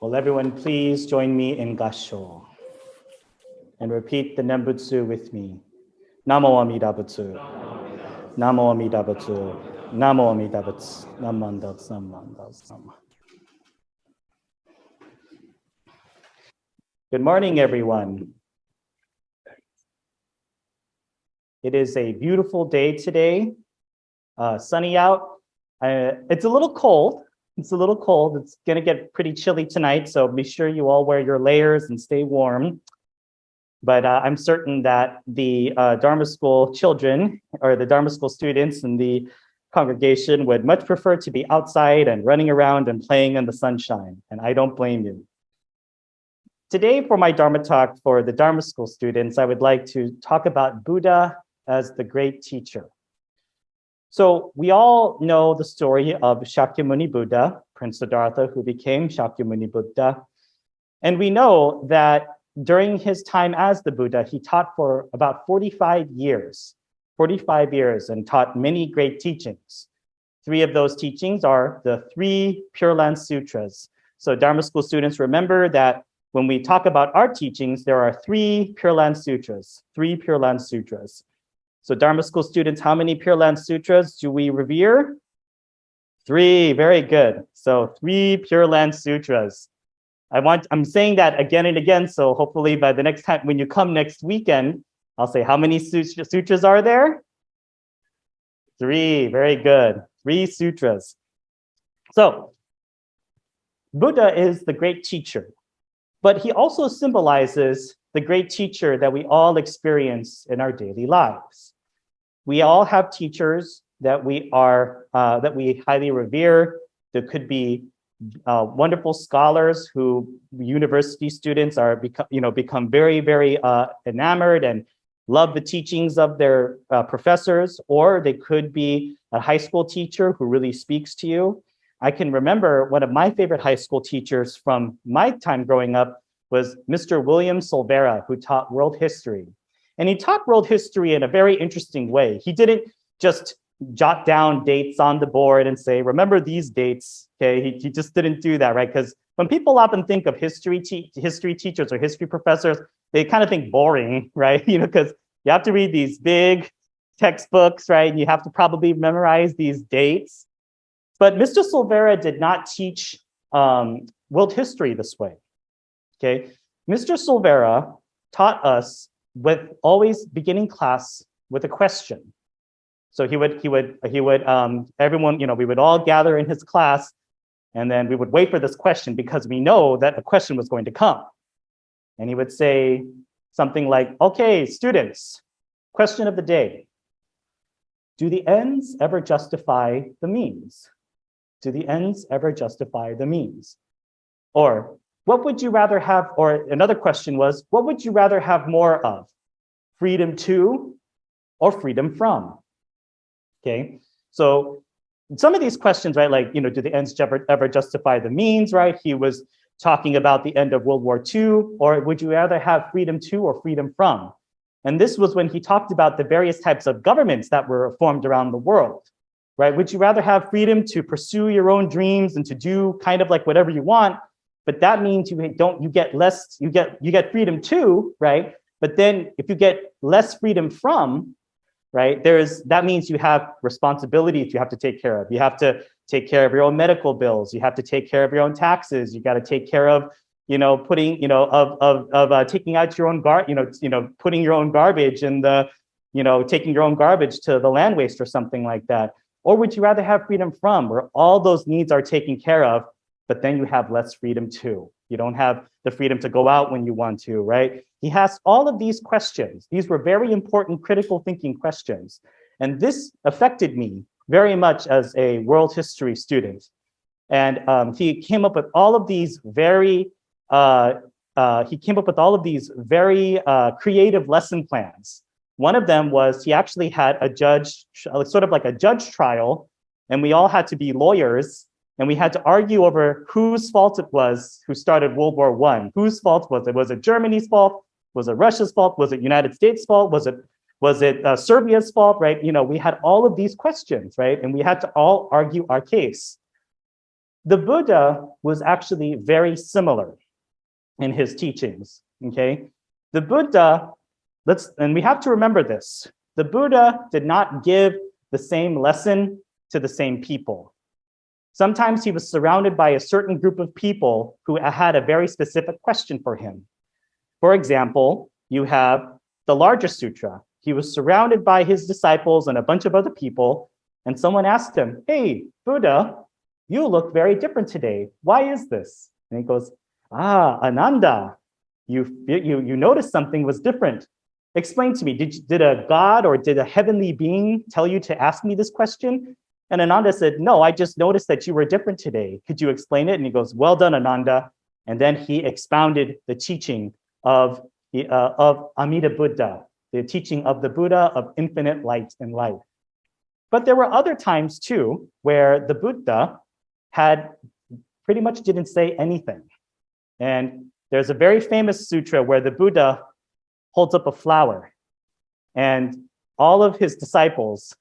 Will everyone please join me in Gassho and repeat the Nembutsu with me. Namo Amida Butsu. Namo Amida Butsu. Namo Amida Butsu. Namandals, namandals, nam. Good morning, everyone. It is a beautiful day today. Sunny out. It's a little cold. It's going to get pretty chilly tonight, so be sure you all wear your layers and stay warm. But I'm certain that the Dharma School children or the Dharma School students in the congregation would much prefer to be outside and running around and playing in the sunshine, and I don't blame you. Today, for my Dharma talk for the Dharma School students, I would like to talk about Buddha as the great teacher. So we all know the story of Shakyamuni Buddha, Prince Siddhartha, who became Shakyamuni Buddha. And we know that during his time as the Buddha, he taught for about 45 years, and taught many great teachings. 3 of those teachings are the 3 Pure Land Sutras. So Dharma School students, remember that when we talk about our teachings, there are 3 Pure Land Sutras, 3 Pure Land Sutras. So Dharma School students, how many Pure Land Sutras do we revere? 3, very good. So 3 Pure Land Sutras. I'm saying that again and again, so hopefully by the next time, when you come next weekend, I'll say, how many sutras are there? 3, very good. 3 sutras. So Buddha is the great teacher, but he also symbolizes the great teacher that we all experience in our daily lives. We all have teachers that we highly revere. There could be wonderful scholars who university students are become very, very enamored and love the teachings of their professors, or they could be a high school teacher who really speaks to you. I can remember one of my favorite high school teachers from my time growing up was Mr. William Silvera, who taught world history. And he taught world history in a very interesting way. He didn't just jot down dates on the board and say, remember these dates, okay? He just didn't do that, right? Because when people often think of history teachers or history professors, they kind of think boring, right? Because you have to read these big textbooks, right? And you have to probably memorize these dates. But Mr. Silvera did not teach world history this way, okay? Mr. Silvera taught us with always beginning class with a question. So he would everyone, we would all gather in his class, and then we would wait for this question because we know that a question was going to come. And he would say something like, okay, students, question of the day. Do the ends ever justify the means? Do the ends ever justify the means? Or what would you rather have, or another question was, what would you rather have more of? Freedom to or freedom from? Okay, so some of these questions, right, like, do the ends ever justify the means, right? He was talking about the end of World War II, or would you rather have freedom to or freedom from? And this was when he talked about the various types of governments that were formed around the world, right? Would you rather have freedom to pursue your own dreams and to do kind of like whatever you want? But that means you get freedom too, right? But then if you get less freedom from, right, that means you have responsibilities you have to take care of. You have to take care of your own medical bills. You have to take care of your own taxes. You got to take care of, putting, taking out your own putting your own garbage in the, taking your own garbage to the land waste or something like that. Or would you rather have freedom from, where all those needs are taken care of, but then you have less freedom too? You don't have the freedom to go out when you want to, right? He has all of these questions. These were very important critical thinking questions. And this affected me very much as a world history student. And he came up with all of these very creative lesson plans. One of them was he actually had a judge, sort of like a judge trial, and we all had to be lawyers. And we had to argue over whose fault it was who started World War I. Whose fault was it? Was it Germany's fault? Was it Russia's fault? Was it United States' fault? Was it Serbia's fault, right? We had all of these questions, right? And we had to all argue our case. The Buddha was actually very similar in his teachings, okay? The Buddha, and we have to remember this, the Buddha did not give the same lesson to the same people. Sometimes he was surrounded by a certain group of people who had a very specific question for him. For example, you have the larger sutra. He was surrounded by his disciples and a bunch of other people, and someone asked him, "Hey, Buddha, you look very different today. Why is this?" And he goes, Ananda, you noticed something was different. Explain to me, did a god or did a heavenly being tell you to ask me this question? And Ananda said, "No, I just noticed that you were different today. Could you explain it?" And he goes, "Well done, Ananda." And then he expounded the teaching of Amida Buddha, the teaching of the Buddha of infinite light and life. But there were other times too, where the Buddha had pretty much didn't say anything. And there's a very famous sutra where the Buddha holds up a flower, and all of his disciples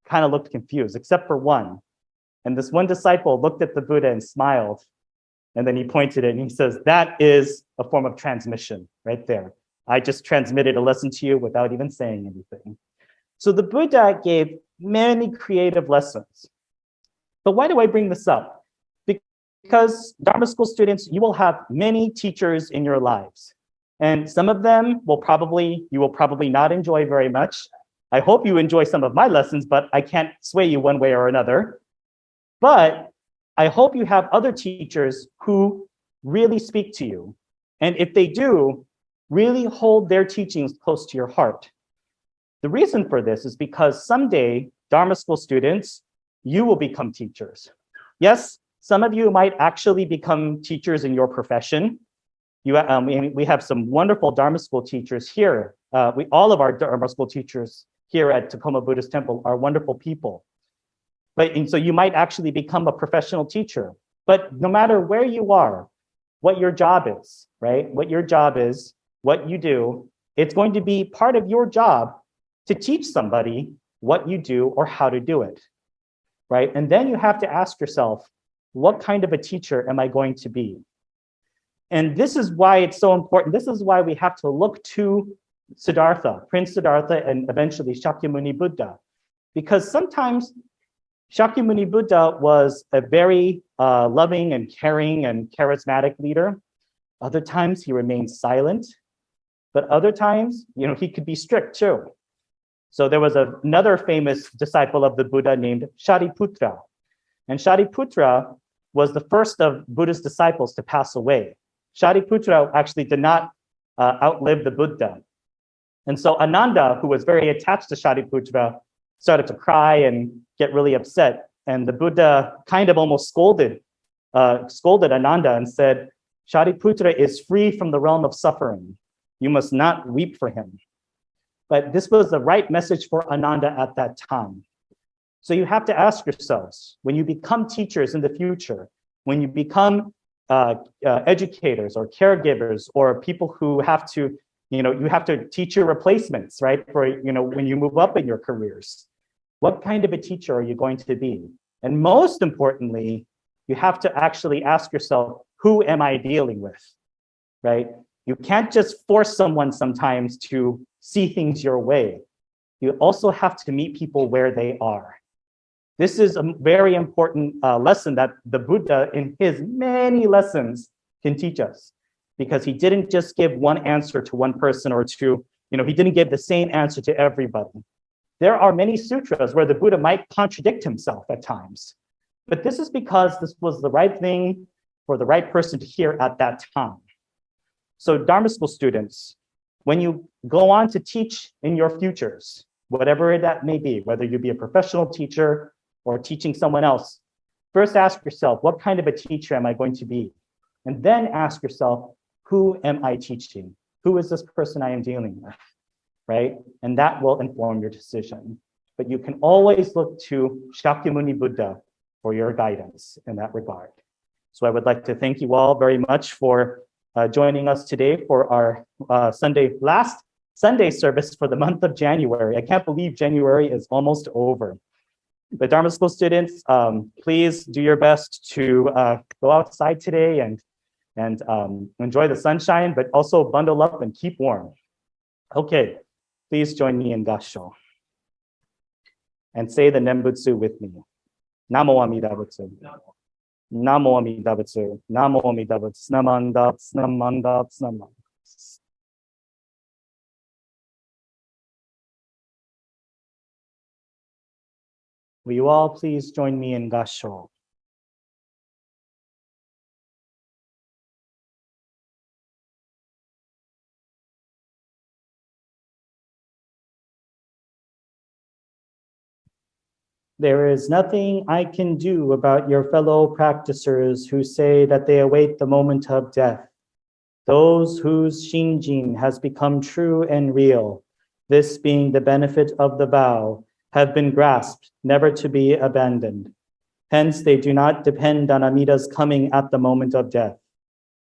kind of looked confused, except for one. And this one disciple looked at the Buddha and smiled. And then he pointed it and he says, "That is a form of transmission right there. I just transmitted a lesson to you without even saying anything." So the Buddha gave many creative lessons. But why do I bring this up? Because Dharma school students, you will have many teachers in your lives. And some of them you will probably not enjoy very much. I hope you enjoy some of my lessons, but I can't sway you one way or another. But I hope you have other teachers who really speak to you. And if they do, really hold their teachings close to your heart. The reason for this is because someday, Dharma school students, you will become teachers. Yes, some of you might actually become teachers in your profession. We have some wonderful Dharma school teachers here. All of our Dharma school teachers here at Tacoma Buddhist Temple are wonderful people. And so you might actually become a professional teacher. But no matter where you are, what your job is, right? What your job is, what you do, it's going to be part of your job to teach somebody what you do or how to do it, right? And then you have to ask yourself, what kind of a teacher am I going to be? And this is why it's so important. This is why we have to look to Siddhartha, Prince Siddhartha, and eventually Shakyamuni Buddha. Because sometimes Shakyamuni Buddha was a very loving and caring and charismatic leader. Other times he remained silent, but other times, he could be strict too. So there was another famous disciple of the Buddha named Shariputra. And Shariputra was the first of Buddha's disciples to pass away. Shariputra actually did not outlive the Buddha. And so Ananda, who was very attached to Shariputra, started to cry and get really upset. And the Buddha kind of almost scolded Ananda and said, "Shariputra is free from the realm of suffering. You must not weep for him." But this was the right message for Ananda at that time. So you have to ask yourselves, when you become teachers in the future, when you become educators or caregivers or people who have to, you have to teach your replacements, right? For, when you move up in your careers, what kind of a teacher are you going to be? And most importantly, you have to actually ask yourself, who am I dealing with, right? You can't just force someone sometimes to see things your way. You also have to meet people where they are. This is a very important lesson that the Buddha in his many lessons can teach us, because he didn't just give one answer to one person or two, he didn't give the same answer to everybody. There are many sutras where the Buddha might contradict himself at times, but this is because this was the right thing for the right person to hear at that time. So Dharma school students, when you go on to teach in your futures, whatever that may be, whether you be a professional teacher or teaching someone else, first ask yourself, what kind of a teacher am I going to be? And then ask yourself, who am I teaching? Who is this person I am dealing with, right? And that will inform your decision. But you can always look to Shakyamuni Buddha for your guidance in that regard. So I would like to thank you all very much for joining us today for our last Sunday service for the month of January. I can't believe January is almost over. The Dharma School students, please do your best to go outside today and enjoy the sunshine, but also bundle up and keep warm. Okay, please join me in Gassho and say the Nembutsu with me. Namo Amida Butsu. Namo Amida Butsu. Namo Amida Butsu. Snamanda, snamanda, snamanda. Will you all please join me in Gassho? There is nothing I can do about your fellow practicers who say that they await the moment of death. Those whose Shinjin has become true and real, this being the benefit of the vow, have been grasped, never to be abandoned. Hence, they do not depend on Amida's coming at the moment of death.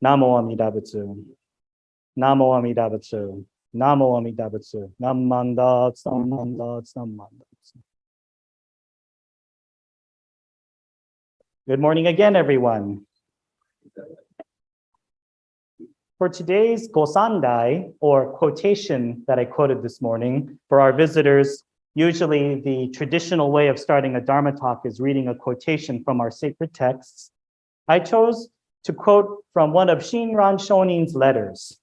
Namo Amida Butsu. Namo Amida Butsu. Namo Amida Butsu. Namanda, Namanda, Namanda. Good morning again, everyone. For today's Gosandai, or quotation that I quoted this morning, for our visitors, usually the traditional way of starting a Dharma talk is reading a quotation from our sacred texts. I chose to quote from one of Shinran Shonin's letters.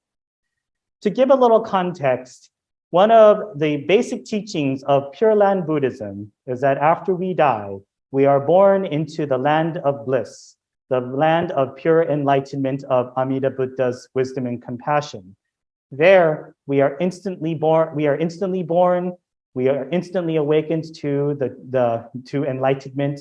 To give a little context, one of the basic teachings of Pure Land Buddhism is that after we die, we are born into the land of bliss, the land of pure enlightenment of Amida Buddha's wisdom and compassion. There, we are instantly born, we are instantly awakened to enlightenment,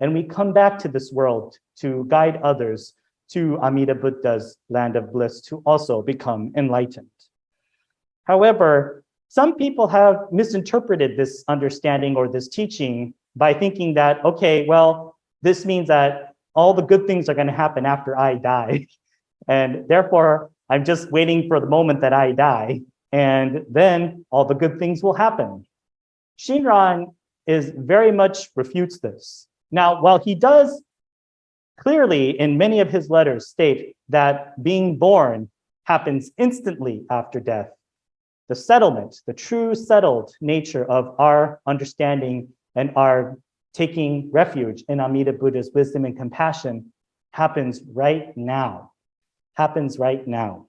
and we come back to this world to guide others to Amida Buddha's land of bliss to also become enlightened. However, some people have misinterpreted this understanding or this teaching by thinking that, okay, well, this means that all the good things are going to happen after I die. And therefore, I'm just waiting for the moment that I die, and then all the good things will happen. Shinran is very much refutes this. Now, while he does clearly in many of his letters state that being born happens instantly after death, the settlement, the true settled nature of our understanding and our taking refuge in Amida Buddha's wisdom and compassion happens right now. Happens right now.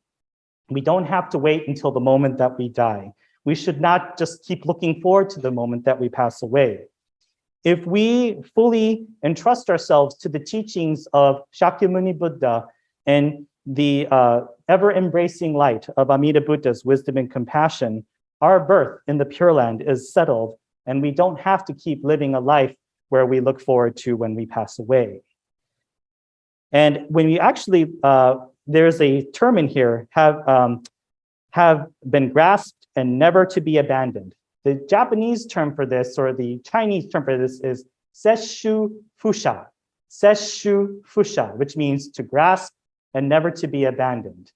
We don't have to wait until the moment that we die. We should not just keep looking forward to the moment that we pass away. If we fully entrust ourselves to the teachings of Shakyamuni Buddha and the ever-embracing light of Amida Buddha's wisdom and compassion, our birth in the Pure Land is settled, and we don't have to keep living a life where we look forward to when we pass away. And when you actually, there's a term in here, have been grasped and never to be abandoned. The Japanese term for this, or the Chinese term for this, is sesshu fusha. Sesshu fusha, which means to grasp and never to be abandoned.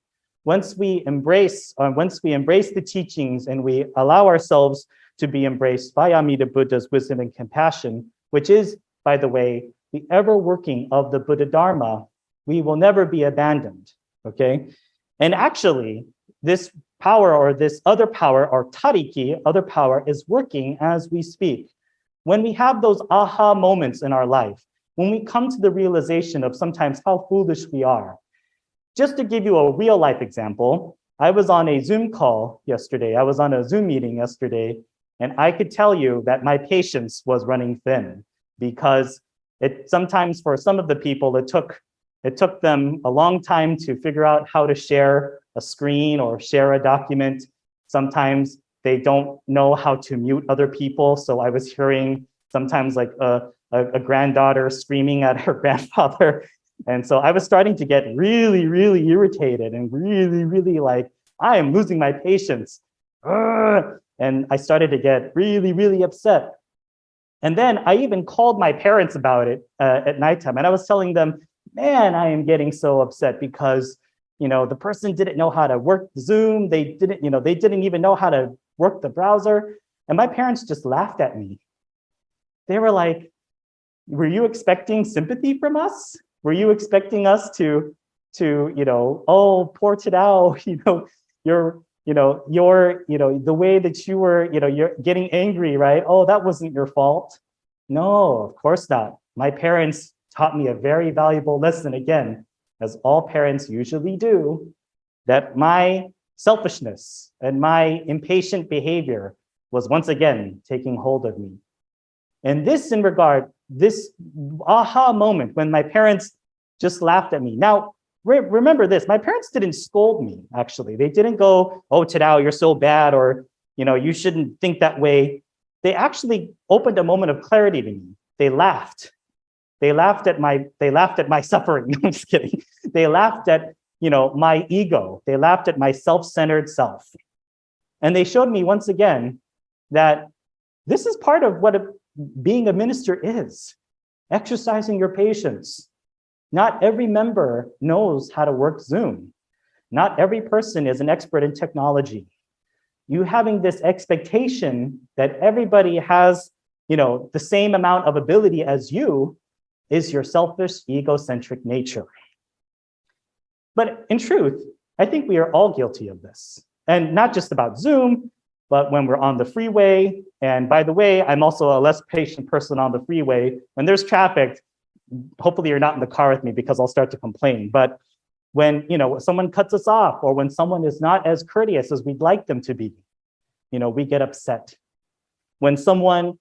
Once we embrace the teachings and we allow ourselves to be embraced by Amida Buddha's wisdom and compassion, which is, by the way, the ever working of the Buddha Dharma, we will never be abandoned, okay? And actually, this power or this other power, or tariki, other power, is working as we speak. When we have those aha moments in our life, when we come to the realization of sometimes how foolish we are. Just to give you a real life example, I was on a Zoom call yesterday. I was on a Zoom meeting yesterday, and I could tell you that my patience was running thin, because sometimes for some of the people, it took them a long time to figure out how to share a screen or share a document. Sometimes they don't know how to mute other people. So I was hearing sometimes like a granddaughter screaming at her grandfather. And so I was starting to get really, really irritated and really, really like, I am losing my patience. And I started to get really, really upset. And then I even called my parents about it at nighttime. And I was telling them, man, I am getting so upset because, the person didn't know how to work Zoom. They didn't even know how to work the browser. And my parents just laughed at me. They were like, were you expecting sympathy from us? Were you expecting us to, oh, poor Tadao, the way that you were, you're getting angry, right? Oh, that wasn't your fault. No, of course not. My parents taught me a very valuable lesson, again, as all parents usually do, that my selfishness and my impatient behavior was once again taking hold of me. And this this aha moment when my parents just laughed at me. Now, remember this, my parents didn't scold me, actually. They didn't go, oh, Tadao, you're so bad, or, you shouldn't think that way. They actually opened a moment of clarity to me. They laughed. They laughed at my suffering. No, I'm just kidding. They laughed at, my ego. They laughed at my self-centered self. And they showed me once again that this is part of what being a minister is, exercising your patience. Not every member knows how to work Zoom. Not every person is an expert in technology. You having this expectation that everybody has, the same amount of ability as you is your selfish, egocentric nature. But in truth, I think we are all guilty of this. And not just about Zoom, but when we're on the freeway. And by the way, I'm also a less patient person on the freeway. When there's traffic, hopefully you're not in the car with me because I'll start to complain. But when someone cuts us off, or when someone is not as courteous as we'd like them to be, we get upset. When someone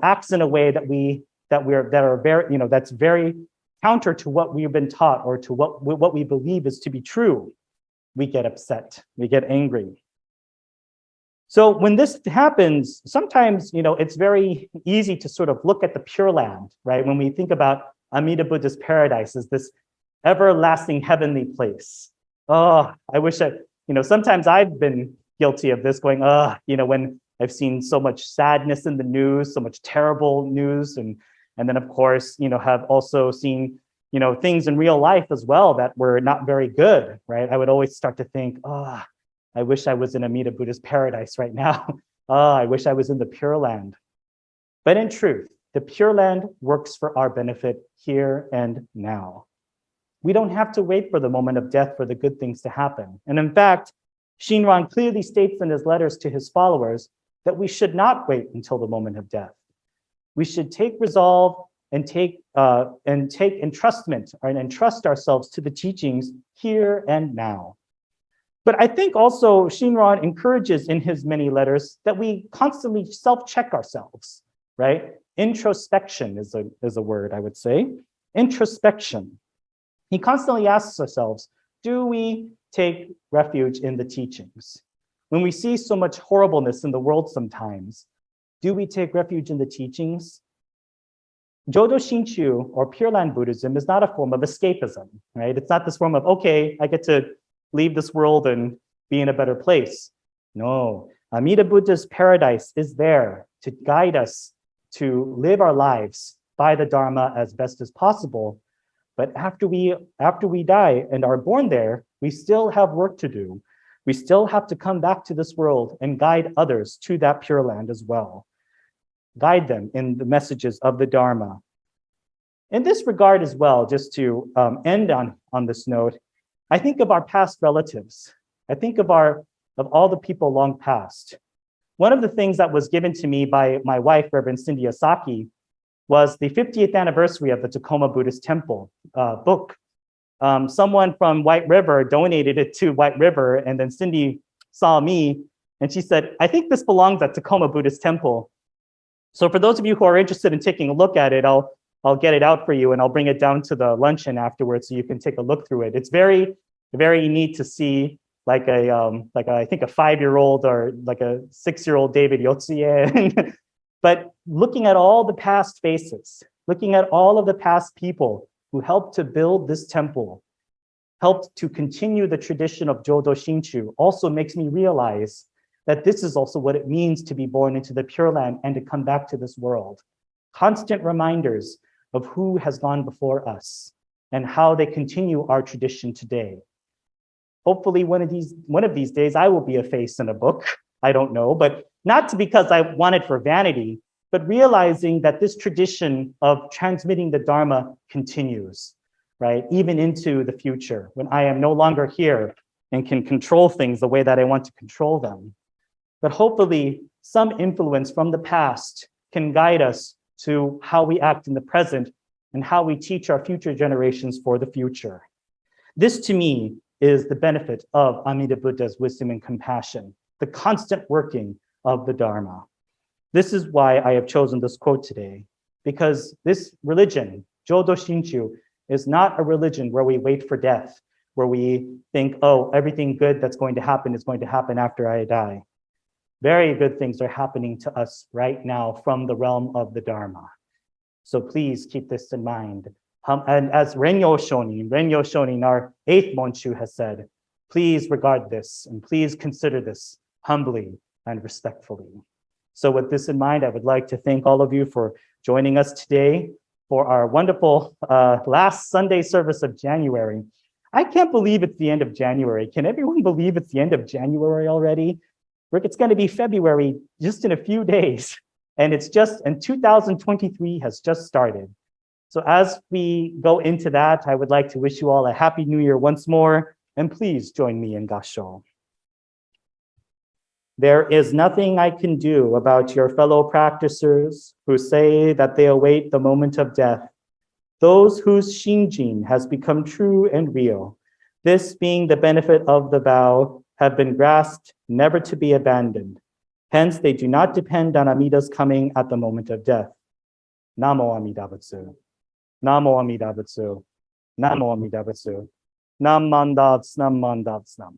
acts in a way that's very counter to what we've been taught, or to what we believe is to be true, we get upset, we get angry. So when this happens, sometimes, it's very easy to sort of look at the Pure Land, right? When we think about Amida Buddha's paradise as this everlasting heavenly place. Oh, I wish sometimes I've been guilty of this, going, when I've seen so much sadness in the news, so much terrible news, and then of course, have also seen, things in real life as well that were not very good, right? I would always start to think, I wish I was in Amida Buddha's paradise right now. I wish I was in the Pure Land. But in truth, the Pure Land works for our benefit here and now. We don't have to wait for the moment of death for the good things to happen. And in fact, Shinran clearly states in his letters to his followers that we should not wait until the moment of death. We should take resolve and take entrustment, and entrust ourselves to the teachings here and now. But I think also Shinran encourages in his many letters that we constantly self-check ourselves, right? Introspection is a word, I would say. Introspection. He constantly asks ourselves, do we take refuge in the teachings? When we see so much horribleness in the world sometimes, do we take refuge in the teachings? Jodo Shinchu, or Pure Land Buddhism, is not a form of escapism, right? It's not this form of, okay, I get to leave this world and be in a better place. No, Amida Buddha's paradise is there to guide us to live our lives by the Dharma as best as possible. But after we die and are born there, we still have work to do. We still have to come back to this world and guide others to that Pure Land as well. Guide them in the messages of the Dharma. In this regard as well, just to end on this note, I think of our past relatives. I think of all the people long past. One of the things that was given to me by my wife, Reverend Cindy Asaki, was the 50th anniversary of the Tacoma Buddhist Temple book. Someone from White River donated it to White River, and then Cindy saw me, and she said, I think this belongs at Tacoma Buddhist Temple. So for those of you who are interested in taking a look at it, I'll get it out for you, and I'll bring it down to the luncheon afterwards so you can take a look through it. It's very, very neat to see I think a 5-year-old or like a 6-year-old David Yotsuye. But looking at all the past faces, looking at all of the past people who helped to build this temple, helped to continue the tradition of Jodo Shinchu, also makes me realize that this is also what it means to be born into the Pure Land and to come back to this world. Constant reminders of who has gone before us and how they continue our tradition today. Hopefully one of these days I will be a face in a book. I don't know, but not because I want it for vanity, but realizing that this tradition of transmitting the Dharma continues, right? Even into the future, when I am no longer here and can control things the way that I want to control them. But hopefully, some influence from the past can guide us to how we act in the present and how we teach our future generations for the future. This, to me, is the benefit of Amida Buddha's wisdom and compassion, the constant working of the Dharma. This is why I have chosen this quote today, because this religion, Jodo Shinchu, is not a religion where we wait for death, where we think, oh, everything good that's going to happen is going to happen after I die. Very good things are happening to us right now from the realm of the Dharma. So please keep this in mind. And as Renyo Shonin, our 8th Monshu, has said, please regard this and please consider this humbly and respectfully. So with this in mind, I would like to thank all of you for joining us today for our wonderful last Sunday service of January. I can't believe it's the end of January. Can everyone believe it's the end of January already? Rick, it's going to be February just in a few days. And 2023 has just started. So as we go into that, I would like to wish you all a happy new year once more, and please join me in Gassho. There is nothing I can do about your fellow practicers who say that they await the moment of death, those whose Shinjin has become true and real, this being the benefit of the vow, have been grasped, never to be abandoned. Hence, they do not depend on Amida's coming at the moment of death. Namo Amida Butsu. Namo Amida Butsu. Namo Amida Butsu. Nam Mandats, Nam Mandats, Nam.